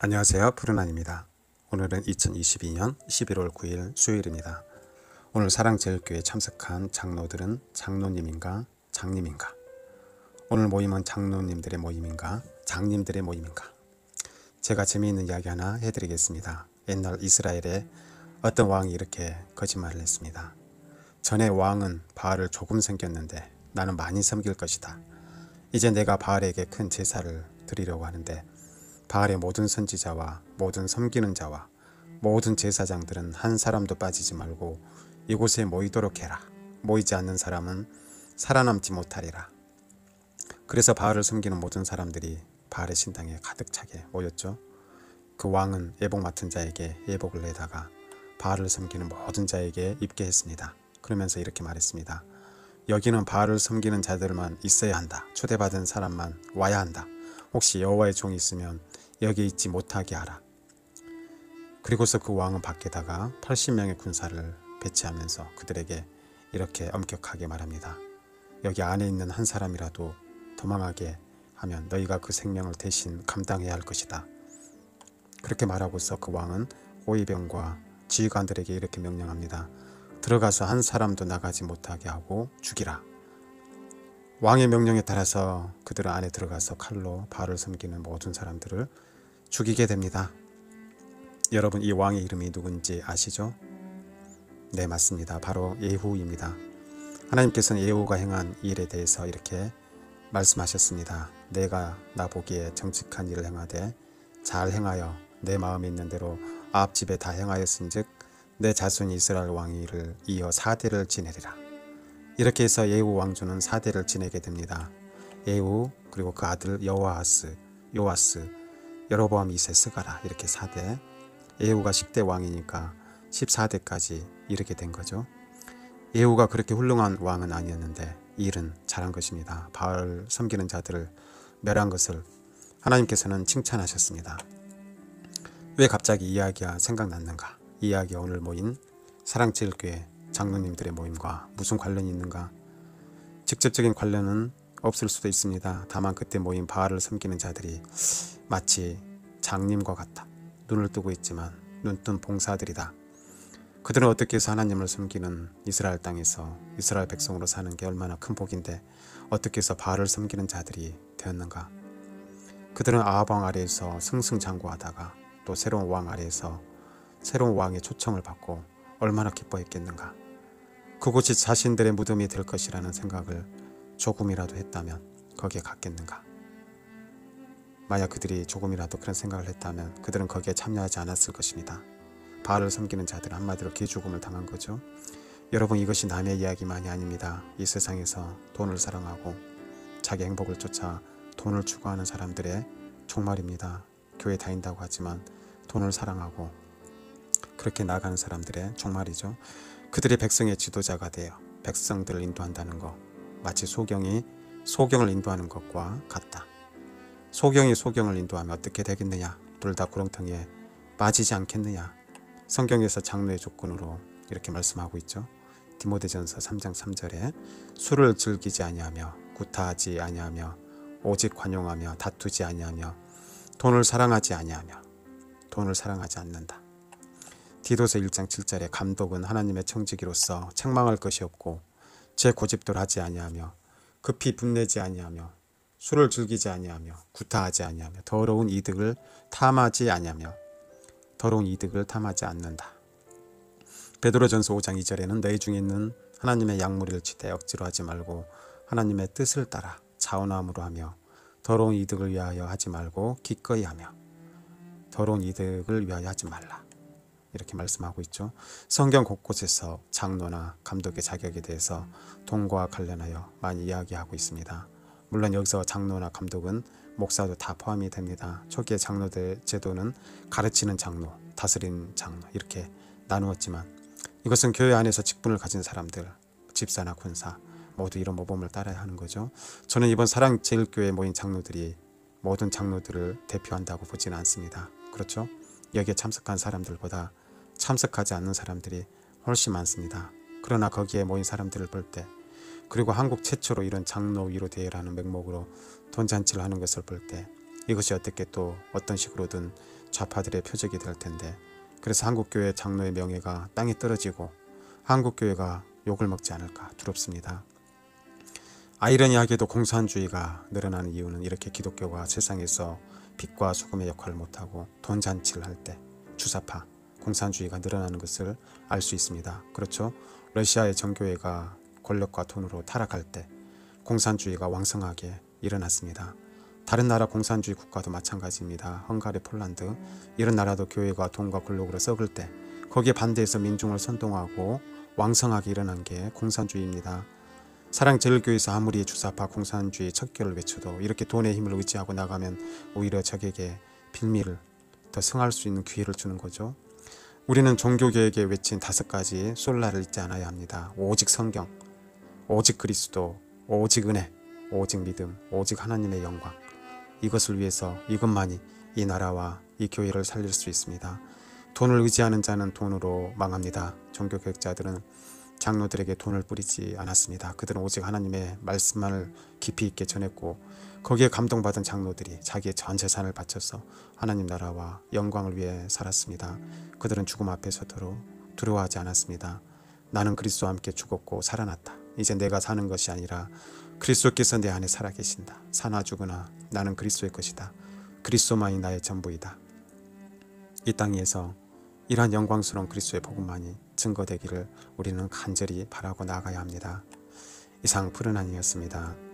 안녕하세요. 푸른한입니다. 오늘은 2022년 11월 9일 수요일입니다. 오늘 사랑제일교회에 참석한 장로들은 장로님인가 장님인가? 오늘 모임은 장로님들의 모임인가 장님들의 모임인가? 제가 재미있는 이야기 하나 해드리겠습니다. 옛날 이스라엘에 어떤 왕이 이렇게 거짓말을 했습니다. 전에 왕은 바알을 조금 섬겼는데 나는 많이 섬길 것이다. 이제 내가 바알에게 큰 제사를 드리려고 하는데 바알의 모든 선지자와 모든 섬기는 자와 모든 제사장들은 한 사람도 빠지지 말고 이곳에 모이도록 해라. 모이지 않는 사람은 살아남지 못하리라. 그래서 바알을 섬기는 모든 사람들이 바알의 신당에 가득 차게 모였죠. 그 왕은 예복 맡은 자에게 예복을 내다가 바알을 섬기는 모든 자에게 입게 했습니다. 그러면서 이렇게 말했습니다. 여기는 바알을 섬기는 자들만 있어야 한다. 초대받은 사람만 와야 한다. 혹시 여호와의 종이 있으면 여기 있지 못하게 하라. 그리고서 그 왕은 밖에다가 80명의 군사를 배치하면서 그들에게 이렇게 엄격하게 말합니다. 여기 안에 있는 한 사람이라도 도망하게 하면 너희가 그 생명을 대신 감당해야 할 것이다. 그렇게 말하고서 그 왕은 호위병과 지휘관들에게 이렇게 명령합니다. 들어가서 한 사람도 나가지 못하게 하고 죽이라. 왕의 명령에 따라서 그들은 안에 들어가서 칼로 바알을 섬기는 모든 사람들을 죽이게 됩니다. 여러분, 이 왕의 이름이 누군지 아시죠? 네, 맞습니다. 바로 예후입니다. 하나님께서는 예후가 행한 일에 대해서 이렇게 말씀하셨습니다. 내가 나보기에 정직한 일을 행하되 잘 행하여 내 마음에 있는 대로 아합 집에 다 행하였은즉 내 자손이 이스라엘 왕위를 이어 4대를 지내리라. 이렇게 해서 예후 왕조는 4대를 지내게 됩니다. 예후, 그리고 그 아들 여호아하스, 요아스, 여로보암 2세 스가랴, 이렇게 4대. 예후가 10대 왕이니까 14대까지 이르게 된 거죠. 예후가 그렇게 훌륭한 왕은 아니었는데 일은 잘한 것입니다. 바알 섬기는 자들을 멸한 것을 하나님께서는 칭찬하셨습니다. 왜 갑자기 이 이야기가 생각났는가? 이 이야기가 오늘 모인 사랑제일교회 장로님들의 모임과 무슨 관련이 있는가? 직접적인 관련은 없을 수도 있습니다. 다만 그때 모인 바알을 섬기는 자들이 마치 장님과 같다. 눈을 뜨고 있지만 눈뜬 봉사들이다. 그들은 어떻게 해서 하나님을 섬기는 이스라엘 땅에서 이스라엘 백성으로 사는 게 얼마나 큰 복인데 어떻게 해서 바알을 섬기는 자들이 되었는가? 그들은 아합 왕 아래에서 승승장구하다가 또 새로운 왕 아래에서 새로운 왕의 초청을 받고 얼마나 기뻐했겠는가? 그곳이 자신들의 무덤이 될 것이라는 생각을 조금이라도 했다면 거기에 갔겠는가? 만약 그들이 조금이라도 그런 생각을 했다면 그들은 거기에 참여하지 않았을 것입니다. 바알을 섬기는 자들은 한마디로 개죽음을 당한 거죠. 여러분, 이것이 남의 이야기만이 아닙니다. 이 세상에서 돈을 사랑하고 자기 행복을 쫓아 돈을 추구하는 사람들의 종말입니다. 교회 다닌다고 하지만 돈을 사랑하고 그렇게 나가는 사람들의 종말이죠. 그들이 백성의 지도자가 되어 백성들을 인도한다는 것, 마치 소경이 소경을 인도하는 것과 같다. 소경이 소경을 인도하면 어떻게 되겠느냐? 둘 다 구렁텅이에 빠지지 않겠느냐? 성경에서 장로의 조건으로 이렇게 말씀하고 있죠. 디모데전서 3장 3절에 술을 즐기지 아니하며 구타하지 아니하며 오직 관용하며 다투지 아니하며 돈을 사랑하지 아니하며 돈을 사랑하지 않는다. 디도서 1장 7절에 감독은 하나님의 청지기로서 책망할 것이 없고 제 고집들 하지 아니하며 급히 분내지 아니하며 술을 즐기지 아니하며 구타하지 아니하며 더러운 이득을 탐하지 아니하며 더러운 이득을 탐하지 않는다. 베드로전서 5장 2절에는 너희 중에 있는 하나님의 약물을 치되 억지로 하지 말고 하나님의 뜻을 따라 자원함으로 하며 더러운 이득을 위하여 하지 말고 기꺼이 하며 더러운 이득을 위하여 하지 말라. 이렇게 말씀하고 있죠. 성경 곳곳에서 장로나 감독의 자격에 대해서 돈과 관련하여 많이 이야기하고 있습니다. 물론 여기서 장로나 감독은 목사도 다 포함이 됩니다. 초기에 장로대 제도는 가르치는 장로, 다스리는 장로 이렇게 나누었지만 이것은 교회 안에서 직분을 가진 사람들, 집사나 군사 모두 이런 모범을 따라야 하는 거죠. 저는 이번 사랑제일교회에 모인 장로들이 모든 장로들을 대표한다고 보지는 않습니다. 그렇죠? 여기에 참석한 사람들보다 참석하지 않는 사람들이 훨씬 많습니다. 그러나 거기에 모인 사람들을 볼 때, 그리고 한국 최초로 이런 장로 위로 대회라는 명목으로 돈잔치를 하는 것을 볼 때 이것이 어떻게 또 어떤 식으로든 좌파들의 표적이 될 텐데, 그래서 한국교회 장로의 명예가 땅에 떨어지고 한국교회가 욕을 먹지 않을까 두렵습니다. 아이러니하게도 공산주의가 늘어나는 이유는 이렇게 기독교가 세상에서 빛과 소금의 역할을 못하고 돈잔치를 할 때 주사파 공산주의가 늘어나는 것을 알 수 있습니다. 그렇죠? 러시아의 정교회가 권력과 돈으로 타락할 때 공산주의가 왕성하게 일어났습니다. 다른 나라 공산주의 국가도 마찬가지입니다. 헝가리, 폴란드 이런 나라도 교회가 돈과 권력으로 썩을 때 거기에 반대해서 민중을 선동하고 왕성하게 일어난 게 공산주의입니다. 사랑제일교회에서 아무리 주사파 공산주의 척결을 외쳐도 이렇게 돈의 힘을 의지하고 나가면 오히려 적에게 빌미를 더 승할 수 있는 기회를 주는 거죠. 우리는 종교개혁에 외친 5가지 솔라를 잊지 않아야 합니다. 오직 성경, 오직 그리스도, 오직 은혜, 오직 믿음, 오직 하나님의 영광. 이것을 위해서 이것만이 이 나라와 이 교회를 살릴 수 있습니다. 돈을 의지하는 자는 돈으로 망합니다. 종교개혁자들은 장로들에게 돈을 뿌리지 않았습니다. 그들은 오직 하나님의 말씀만을 깊이 있게 전했고 거기에 감동받은 장로들이 자기의 전 재산을 바쳐서 하나님 나라와 영광을 위해 살았습니다. 그들은 죽음 앞에서도 두려워하지 않았습니다. 나는 그리스도와 함께 죽었고 살아났다. 이제 내가 사는 것이 아니라 그리스도께서 내 안에 살아계신다. 사나 죽으나 나는 그리스도의 것이다. 그리스도만이 나의 전부이다. 이 땅 위에서 이러한 영광스러운 그리스도의 복음만이 증거되기를 우리는 간절히 바라고 나아가야 합니다. 이상 푸른 한이었습니다.